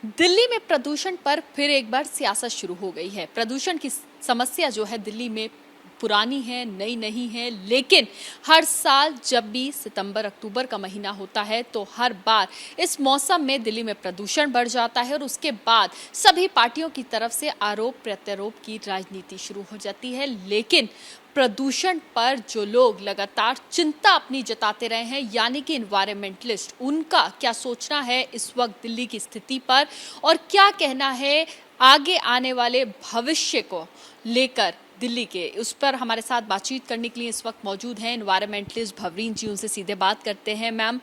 दिल्ली में प्रदूषण पर फिर एक बार सियासत शुरू हो गई है। प्रदूषण की समस्या जो है दिल्ली में पुरानी है, नई नहीं है, लेकिन हर साल जब भी सितंबर अक्टूबर का महीना होता है तो हर बार इस मौसम में दिल्ली में प्रदूषण बढ़ जाता है और उसके बाद सभी पार्टियों की तरफ से आरोप प्रत्यारोप की राजनीति शुरू हो जाती है। लेकिन प्रदूषण पर जो लोग लगातार चिंता अपनी जताते रहे हैं, यानी कि इन्वायरमेंटलिस्ट, उनका क्या सोचना है इस वक्त दिल्ली की स्थिति पर और क्या कहना है आगे आने वाले भविष्य को लेकर दिल्ली के, उस पर हमारे साथ बातचीत करने के लिए इस वक्त मौजूद हैं इन्वायरमेंटलिस्ट भवरीन जी। उनसे सीधे बात करते हैं। मैम,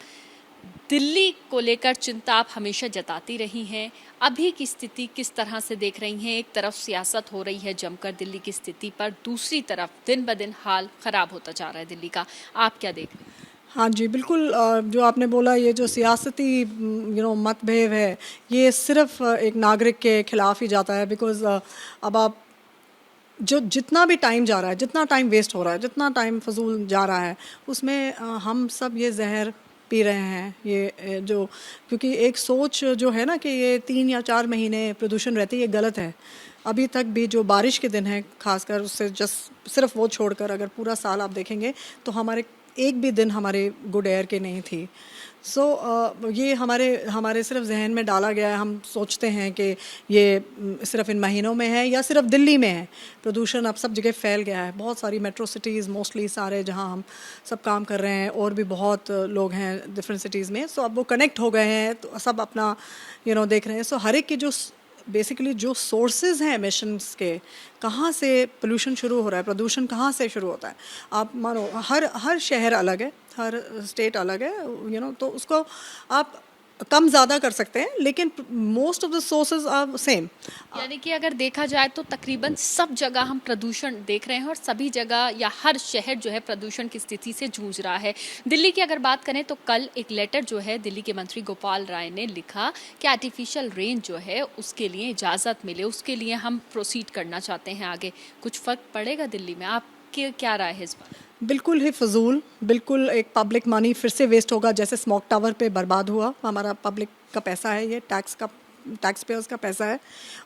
दिल्ली को लेकर चिंता आप हमेशा जताती रही हैं, अभी की स्थिति किस तरह से देख रही हैं? एक तरफ सियासत हो रही है जमकर दिल्ली की स्थिति पर, दूसरी तरफ दिन ब दिन हाल खराब होता जा रहा है दिल्ली का, आप क्या देख रहे हैं? हाँ जी, बिल्कुल। जो आपने बोला, ये जो सियासती मतभेद है, ये सिर्फ एक नागरिक के खिलाफ ही जाता है। बिकॉज़ अब आप जो जितना भी टाइम जा रहा है, जितना टाइम वेस्ट हो रहा है, जितना टाइम फजूल जा रहा है, उसमें हम सब ये जहर पी रहे हैं। ये जो, क्योंकि एक सोच जो है ना कि ये 3 या 4 महीने प्रदूषण रहती है, ये गलत है। अभी तक भी जो बारिश के दिन हैं खासकर, उससे जस्ट सिर्फ वो छोड़कर अगर पूरा साल आप देखेंगे तो हमारे एक भी दिन हमारे गुड एयर के नहीं थी। ये हमारे सिर्फ जहन में डाला गया है। हम सोचते हैं कि ये सिर्फ इन महीनों में है या सिर्फ दिल्ली में है। प्रदूषण अब सब जगह फैल गया है। बहुत सारी मेट्रो सिटीज़, मोस्टली सारे जहां हम सब काम कर रहे हैं, और भी बहुत लोग हैं डिफरेंट सिटीज़ में। अब वो कनेक्ट हो गए हैं तो सब अपना देख रहे हैं। हर एक की जो बेसिकली जो सोर्सेज हैं एमिशंस के, कहाँ से पोल्यूशन शुरू हो रहा है, प्रदूषण कहाँ से शुरू होता है। आप मानो हर शहर अलग है, हर स्टेट अलग है, तो उसको आप कम ज़्यादा कर सकते हैं, लेकिन most of the sources are same. यानी कि अगर देखा जाए तो तकरीबन सब जगह हम प्रदूषण देख रहे हैं और सभी जगह या हर शहर जो है प्रदूषण की स्थिति से जूझ रहा है। दिल्ली की अगर बात करें तो कल एक लेटर जो है दिल्ली के मंत्री गोपाल राय ने लिखा कि आर्टिफिशियल रेन जो है उसके लिए इजाज़त मिले, उसके लिए हम प्रोसीड करना चाहते हैं आगे। कुछ फ़र्क पड़ेगा दिल्ली में? आपकी क्या राय है इस पर? बिल्कुल ही फजूल, बिल्कुल एक पब्लिक मनी फिर से वेस्ट होगा, जैसे स्मोक टावर पे बर्बाद हुआ। हमारा पब्लिक का पैसा है, ये टैक्स पेयर्स का पैसा है,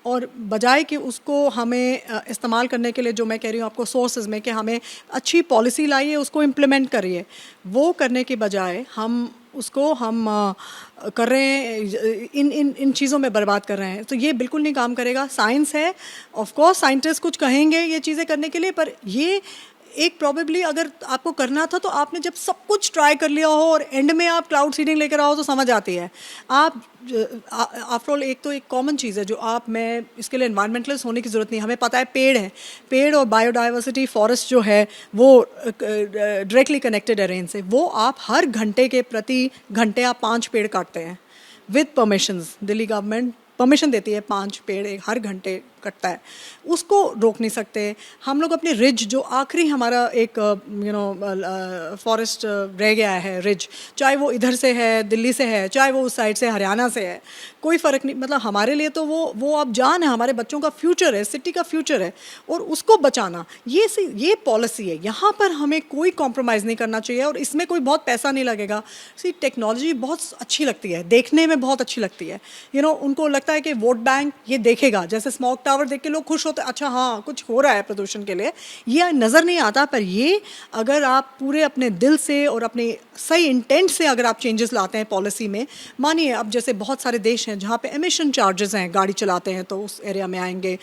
और बजाय कि उसको हमें इस्तेमाल करने के लिए, जो मैं कह रही हूँ आपको सोर्सेज में, कि हमें अच्छी पॉलिसी लाइए, उसको इम्प्लीमेंट करिए, वो करने के बजाय हम कर रहे हैं, इन चीज़ों में बर्बाद कर रहे हैं। तो ये बिल्कुल नहीं काम करेगा। साइंस है, ऑफ कोर्स साइंटिस्ट कुछ कहेंगे ये चीज़ें करने के लिए, पर ये एक प्रॉबेबली अगर आपको करना था तो आपने जब सब कुछ ट्राई कर लिया हो और एंड में आप क्लाउड सीडिंग लेकर आओ तो समझ आती है। आप आफ्टर ऑल एक कॉमन चीज़ है जो मैं इसके लिए एनवायरमेंटलिस्ट होने की ज़रूरत नहीं। हमें पता है पेड़ और बायोडाइवर्सिटी, फॉरेस्ट जो है वो डायरेक्टली कनेक्टेड है रेन से। वो आप हर घंटे के प्रति घंटे आप 5 पेड़ काटते हैं with permissions. Delhi government permission देती है, 5 पेड़ हर घंटे कटता है, उसको रोक नहीं सकते। हम लोग अपने रिज, जो आखिरी हमारा एक फॉरेस्ट रह गया है, रिज, चाहे वो इधर से है, दिल्ली से है, चाहे वो उस साइड से हरियाणा से है, कोई फ़र्क नहीं। मतलब हमारे लिए तो वो अब जान है, हमारे बच्चों का फ्यूचर है, सिटी का फ्यूचर है, और उसको बचाना ये पॉलिसी है। यहाँ पर हमें कोई कॉम्प्रोमाइज़ नहीं करना चाहिए, और इसमें कोई बहुत पैसा नहीं लगेगा। टेक्नोलॉजी बहुत अच्छी लगती है, देखने में बहुत अच्छी लगती है। उनको लगता है कि वोट बैंक ये देखेगा, जैसे स्मोक टावर देख के लोग खुश होते हैं, अच्छा हाँ कुछ हो रहा है प्रदूषण के लिए, ये नज़र नहीं आता। पर ये अगर आप पूरे अपने दिल से और अपने सही इंटेंट से अगर आप चेंजेस लाते हैं पॉलिसी में, मानिए अब जैसे बहुत सारे देश हैं जहाँ पे एमिशन चार्जेस हैं, गाड़ी चलाते हैं तो उस एरिया में आएंगे,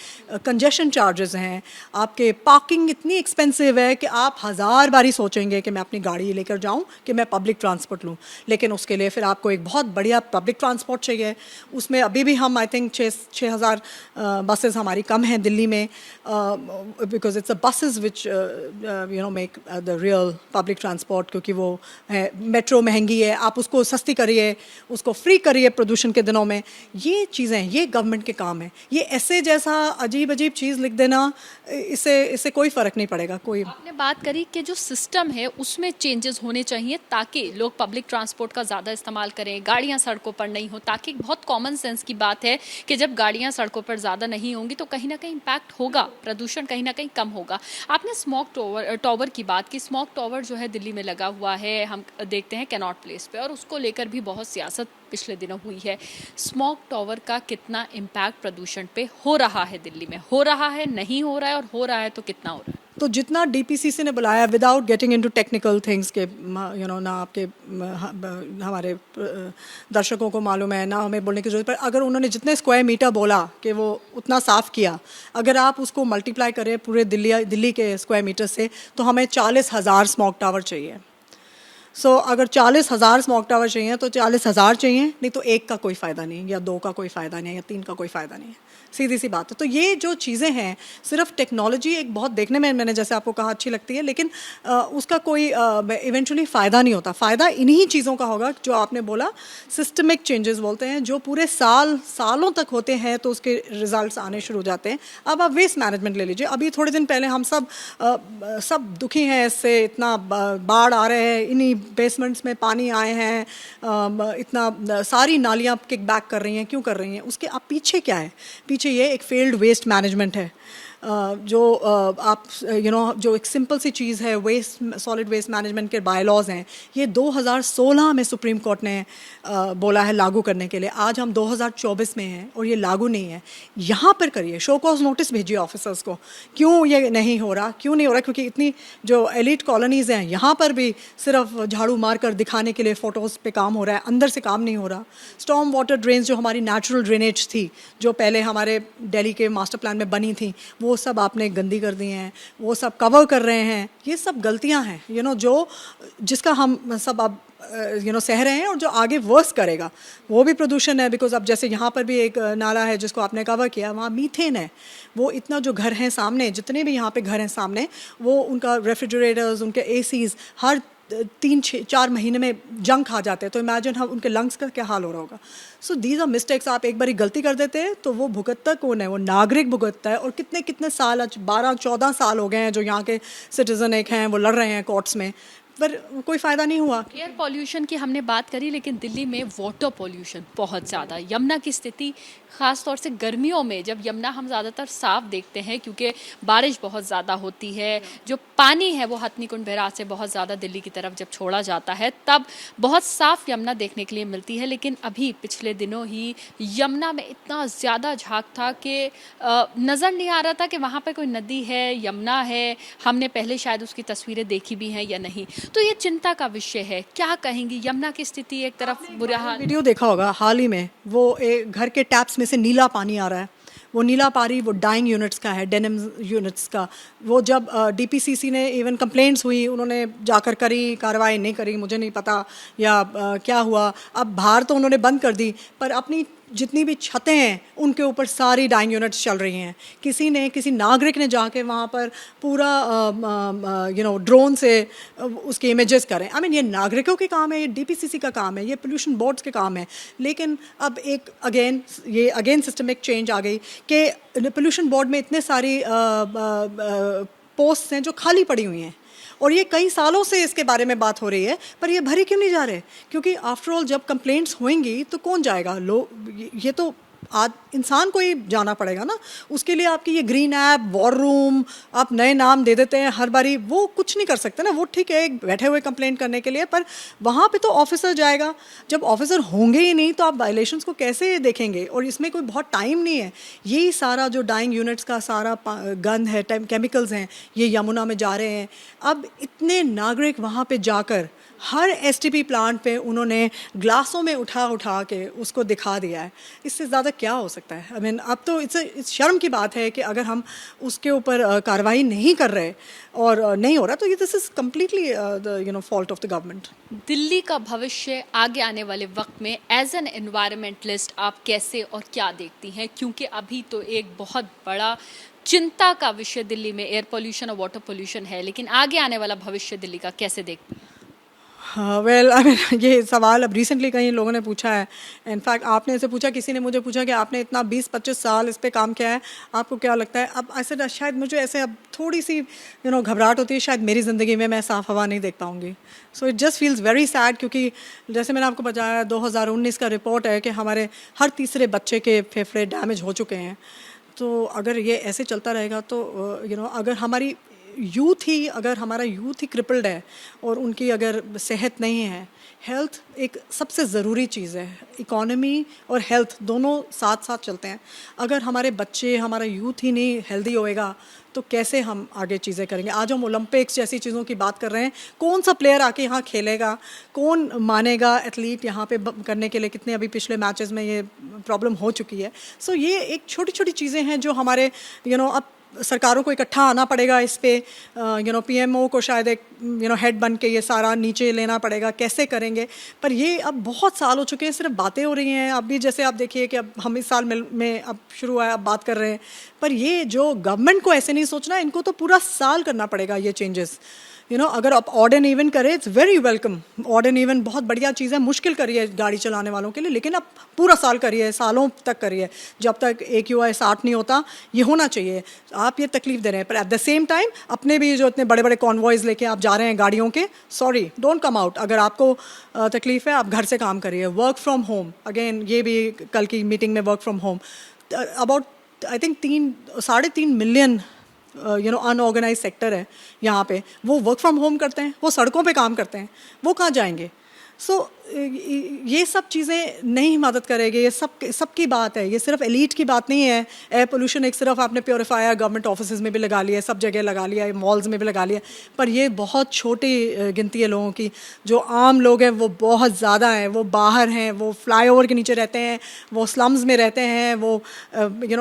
कंजेशन चार्जेस हैं, आपके पार्किंग इतनी एक्सपेंसिव है कि आप 1000 बारी सोचेंगे कि मैं अपनी गाड़ी लेकर जाऊँ कि मैं पब्लिक ट्रांसपोर्ट लूँ। लेकिन उसके लिए फिर आपको एक बहुत बढ़िया पब्लिक ट्रांसपोर्ट चाहिए। उसमें अभी भी हम आई थिंक 6,000 बसेस हमारी कम हैं दिल्ली में, because it's a buses which make the real public transport, क्योंकि वो है, मेट्रो महंगी है, आप उसको सस्ती करिए, उसको फ्री करिए प्रदूषण के दिनों में। ये चीज़ें, ये गवर्नमेंट के काम है। ये ऐसे जैसा अजीब चीज़ लिख देना, इससे कोई फ़र्क नहीं पड़ेगा। कोई, आपने बात करी कि जो सिस्टम है उसमें चेंजेस होने चाहिए ताकि लोग पब्लिक ट्रांसपोर्ट का ज़्यादा इस्तेमाल करें, गाड़ियां सड़कों पर नहीं हो, ताकि बहुत कॉमन सेंस की बात है कि जब गाड़ियां सड़कों पर ज़्यादा नहीं होंगी तो कहीं ना कहीं इम्पैक्ट होगा, प्रदूषण कहीं ना कहीं कम होगा। आपने स्मोक टावर की बात की। स्मोक टावर जो है दिल्ली में लगा हुआ है, हम देखते हैं कैनॉट प्लेस पे, और उसको लेकर भी बहुत सियासत पिछले दिनों हुई है। स्मॉग टावर का कितना इम्पैक्ट प्रदूषण पे हो रहा है दिल्ली में, हो रहा है, नहीं हो रहा है, और हो रहा है तो कितना हो रहा है? तो जितना डीपीसीसी ने बुलाया, without getting into technical things के ना आपके हमारे दर्शकों को मालूम है ना, हमें बोलने की जरूरत, पर अगर उन्होंने जितने स्क्वायर मीटर बोला कि वो उतना साफ़ किया, अगर आप उसको मल्टीप्लाई करें पूरे दिल्ली के स्क्वायर मीटर से, तो हमें 40,000 स्मॉग टावर चाहिए। अगर 40,000 स्मॉग टावर चाहिए तो 40,000 चाहिए, नहीं तो एक का कोई फ़ायदा नहीं, या दो का कोई फ़ायदा नहीं, या तीन का कोई फ़ायदा नहीं है। सीधी सी बात है। तो ये जो चीज़ें हैं, सिर्फ टेक्नोलॉजी एक बहुत देखने में, मैंने जैसे आपको कहा, अच्छी लगती है, लेकिन उसका कोई इवेंचुअली फ़ायदा नहीं होता। फ़ायदा इन्हीं चीज़ों का होगा जो आपने बोला, सिस्टमिक चेंजेस बोलते हैं, जो पूरे सालों तक होते हैं तो उसके रिजल्ट्स आने शुरू हो जाते हैं। अब आप वेस्ट मैनेजमेंट ले लीजिए। अभी थोड़े दिन पहले हम सब दुखी हैं इससे, इतना बाढ़ आ रहे हैं, इन्हीं बेसमेंट्स में पानी आए हैं, इतना सारी नालियाँ किक बैक कर रही हैं। क्यों कर रही हैं? उसके अब पीछे क्या है? पीछे ये एक फेल्ड वेस्ट मैनेजमेंट है। जो आप जो एक सिंपल सी चीज़ है, सॉलिड वेस्ट मैनेजमेंट के बायलॉज हैं, ये 2016 में सुप्रीम कोर्ट ने बोला है लागू करने के लिए। आज हम 2024 में हैं और ये लागू नहीं है। यहाँ पर करिए, शो कॉज नोटिस भेजिए ऑफिसर्स को, क्यों ये नहीं हो रहा, क्यों नहीं हो रहा? क्योंकि इतनी जो एलिट कॉलोनीज़ हैं, यहाँ पर भी सिर्फ झाड़ू मार कर दिखाने के लिए फ़ोटोज़ पे काम हो रहा है, अंदर से काम नहीं हो रहा। स्टॉर्म वाटर ड्रेन्स, जो हमारी नेचुरल ड्रेनेज थी, जो पहले हमारे दिल्ली के मास्टर प्लान में बनी थी, वो सब आपने गंदी कर दी हैं, वो सब कवर कर रहे हैं। ये सब गलतियां हैं जो जिसका हम सब अब सह रहे हैं, और जो आगे वर्स करेगा वो भी प्रदूषण है। बिकॉज अब जैसे यहाँ पर भी एक नाला है जिसको आपने कवर किया, वहाँ मीथेन है। वो इतना जो घर हैं सामने, जितने भी यहाँ पे घर हैं सामने, वो उनका रेफ्रिजरेटर्स, उनके एसीज़ हर 3-4 महीने में जंग खा जाते हैं। तो इमेजिन हम उनके लंग्स का क्या हाल हो रहा होगा। So these are mistakes. आप एक बारी गलती कर देते हैं तो वो भुगतता कौन है? वो नागरिक भुगतता है। और कितने साल, आज 12-14 साल हो गए हैं जो यहाँ के सिटीजन एक हैं, वो लड़ रहे हैं कोर्ट्स में, पर कोई फ़ायदा नहीं हुआ। एयर पॉल्यूशन की हमने बात करी, लेकिन दिल्ली में वाटर पॉल्यूशन बहुत ज़्यादा। यमुना की स्थिति ख़ास तौर से गर्मियों में, जब यमुना हम ज़्यादातर साफ देखते हैं क्योंकि बारिश बहुत ज़्यादा होती है, जो पानी है वो हथनीकुंड बैराज से बहुत ज़्यादा दिल्ली की तरफ जब छोड़ा जाता है, तब बहुत साफ यमुना देखने के लिए मिलती है। लेकिन अभी पिछले दिनों ही यमुना में इतना ज़्यादा झाग था कि नज़र नहीं आ रहा था कि वहाँ पर कोई नदी है, यमुना है। हमने पहले शायद उसकी तस्वीरें देखी भी हैं या नहीं। तो ये चिंता का विषय है। क्या कहेंगी? यमुना की स्थिति एक तरफ बुरा हाल। वीडियो देखा होगा हाल ही में, वो एक घर के टैप्स में से नीला पानी आ रहा है। वो नीला पानी वो डाइंग यूनिट्स का है, डेनिम यूनिट्स का। वो जब डीपीसीसी ने इवन कंप्लेंट्स हुई, उन्होंने जाकर करी, कार्रवाई नहीं करी, मुझे नहीं पता या क्या हुआ। अब बाहर तो उन्होंने बंद कर दी, पर अपनी जितनी भी छतें हैं उनके ऊपर सारी डाइंग यूनिट्स चल रही हैं। किसी नागरिक ने जाके वहाँ पर पूरा ड्रोन से उसके इमेजेस करें। आई मीन, ये नागरिकों के काम है, ये डीपीसीसी का काम है, ये पोल्यूशन बोर्ड्स के काम है। लेकिन अब एक अगेन सिस्टमिक चेंज आ गई कि पोल्यूशन बोर्ड में इतने सारी पोस्ट्स हैं जो खाली पड़ी हुई हैं, और ये कई सालों से इसके बारे में बात हो रही है, पर ये भरी क्यों नहीं जा रहे? क्योंकि आफ्टर ऑल जब कंप्लेंट्स होंगी तो कौन जाएगा? ये तो आज इंसान को ही जाना पड़ेगा ना। उसके लिए आपकी ये ग्रीन ऐप, वॉर रूम, आप नए नाम दे देते हैं हर बारी, वो कुछ नहीं कर सकते ना। वो ठीक है एक बैठे हुए कंप्लेंट करने के लिए, पर वहाँ पे तो ऑफिसर जाएगा। जब ऑफिसर होंगे ही नहीं तो आप वायलेशंस को कैसे देखेंगे? और इसमें कोई बहुत टाइम नहीं है। यही सारा जो डाइंग यूनिट्स का सारा गंद है, केमिकल्स हैं, ये यमुना में जा रहे हैं। अब इतने नागरिक वहाँ पे जाकर हर एसटीपी प्लांट पे उन्होंने ग्लासों में उठा के उसको दिखा दिया है। इससे ज़्यादा क्या हो सकता है? आई मीन, अब तो इस शर्म की बात है कि अगर हम उसके ऊपर कार्रवाई नहीं कर रहे और नहीं हो रहा, तो ये this is completely fault of the government. Delhi का भविष्य आगे आने वाले वक्त में एज एन एनवायरमेंटलिस्ट आप कैसे और क्या देखती हैं? क्योंकि अभी तो एक बहुत बड़ा चिंता का विषय दिल्ली में एयर पोल्यूशन और वाटर पोल्यूशन है, लेकिन आगे आने वाला भविष्य दिल्ली का कैसे देखती हैं? वेल, आई मीन, ये सवाल अब रिसेंटली कई लोगों ने पूछा है। इनफैक्ट आपने इसे पूछा, किसी ने मुझे पूछा कि आपने इतना 20-25 साल इस पे काम किया है, आपको क्या लगता है? अब ऐसे शायद मुझे ऐसे अब थोड़ी सी घबराहट होती है, शायद मेरी ज़िंदगी में मैं साफ़ हवा नहीं देख पाऊँगी। So it just feels very sad, क्योंकि जैसे मैंने आपको बताया 2019 का रिपोर्ट है कि हमारे हर तीसरे बच्चे के फेफड़े डैमेज हो चुके हैं। तो अगर ये ऐसे चलता रहेगा तो अगर हमारी यूथ ही, अगर हमारा यूथ ही क्रिपल्ड है और उनकी अगर सेहत नहीं है, हेल्थ एक सबसे ज़रूरी चीज़ है। इकोनॉमी और हेल्थ दोनों साथ साथ चलते हैं। अगर हमारे बच्चे, हमारा यूथ ही नहीं हेल्दी होएगा तो कैसे हम आगे चीज़ें करेंगे। आज हम ओलंपिक्स जैसी चीज़ों की बात कर रहे हैं, कौन सा प्लेयर आके यहाँ खेलेगा, कौन मानेगा एथलीट यहाँ पे करने के लिए। कितने अभी पिछले मैचेस में ये प्रॉब्लम हो चुकी है। सो ये एक छोटी छोटी चीज़ें हैं जो हमारे अब सरकारों को इकट्ठा आना पड़ेगा इस पे। पीएमओ को शायद एक हेड बन के ये सारा नीचे लेना पड़ेगा, कैसे करेंगे। पर ये अब बहुत साल हो चुके हैं, सिर्फ बातें हो रही हैं। अभी जैसे आप देखिए कि अब हम इस साल में अब शुरू हुआ है, अब बात कर रहे हैं। पर ये जो गवर्नमेंट को ऐसे नहीं सोचना, इनको तो पूरा साल करना पड़ेगा ये चेंजेस। अगर आप ऑड एंड इवन करें, it's very welcome. Odd and even बहुत बढ़िया चीज़ है, मुश्किल करिए गाड़ी चलाने वालों के लिए, लेकिन आप पूरा साल करिए, सालों तक करिए, जब तक AQI 60 नहीं होता। ये होना चाहिए। आप ये तकलीफ दे रहे हैं, पर एट द सेम टाइम अपने भी जो इतने बड़े बड़े कॉन्वॉयज़ लेके आप जा रहे हैं गाड़ियों के, सॉरी, डोंट कम आउट। अगर आपको तकलीफ है, आप घर से काम करिए। वर्क फ्रॉम होम, अगेन ये भी कल की मीटिंग में work from home about I think 3.5 million unorganise sector है यहाँ पे, वो वर्क फ्रॉम होम करते हैं, वो सड़कों पे काम करते हैं, वो कहाँ जाएंगे। सो ये सब चीज़ें नहीं मदद करेगी। ये सबकी बात है, ये सिर्फ एलीट की बात नहीं है। एयर पोल्यूशन एक सिर्फ आपने प्योरीफायर गवर्नमेंट ऑफिस में भी लगा लिया है, सब जगह लगा लिया है, मॉल्स में भी लगा लिया, पर ये बहुत छोटी गिनती है लोगों की। जो आम लोग हैं वो बहुत ज़्यादा हैं, वो बाहर हैं, वो फ्लाईओवर के नीचे रहते हैं, वो स्लम्स में रहते हैं, वो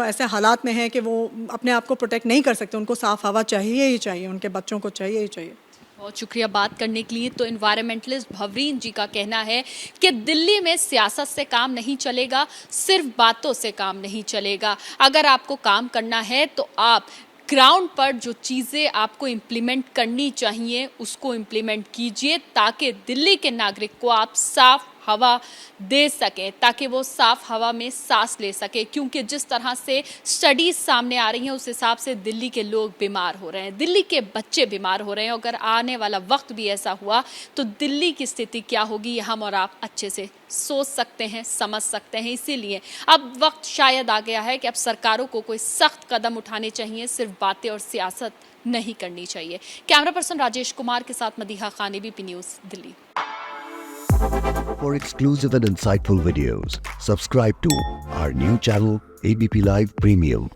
ऐसे हालात में हैं कि वो अपने आप को प्रोटेक्ट नहीं कर सकते। उनको साफ़ हवा चाहिए ही चाहिए, उनके बच्चों को चाहिए ही चाहिए। बहुत शुक्रिया बात करने के लिए। तो एनवायरमेंटलिस्ट भवरीन जी का कहना है कि दिल्ली में सियासत से काम नहीं चलेगा, सिर्फ बातों से काम नहीं चलेगा। अगर आपको काम करना है तो आप ग्राउंड पर जो चीज़ें आपको इम्प्लीमेंट करनी चाहिए उसको इम्प्लीमेंट कीजिए, ताकि दिल्ली के नागरिक को आप साफ हवा दे सकें, ताकि वो साफ हवा में सांस ले सके। क्योंकि जिस तरह से स्टडीज सामने आ रही हैं उस हिसाब से दिल्ली के लोग बीमार हो रहे हैं, दिल्ली के बच्चे बीमार हो रहे हैं। अगर आने वाला वक्त भी ऐसा हुआ तो दिल्ली की स्थिति क्या होगी, ये हम और आप अच्छे से सोच सकते हैं, समझ सकते हैं। इसीलिए अब वक्त शायद आ गया है कि अब सरकारों को कोई सख्त कदम उठाने चाहिए, सिर्फ बातें और सियासत नहीं करनी चाहिए। कैमरा पर्सन राजेश कुमार के साथ Madiha Khan, ABP news, Delhi. For exclusive and insightful videos, subscribe to our new channel, ABP Live Premium.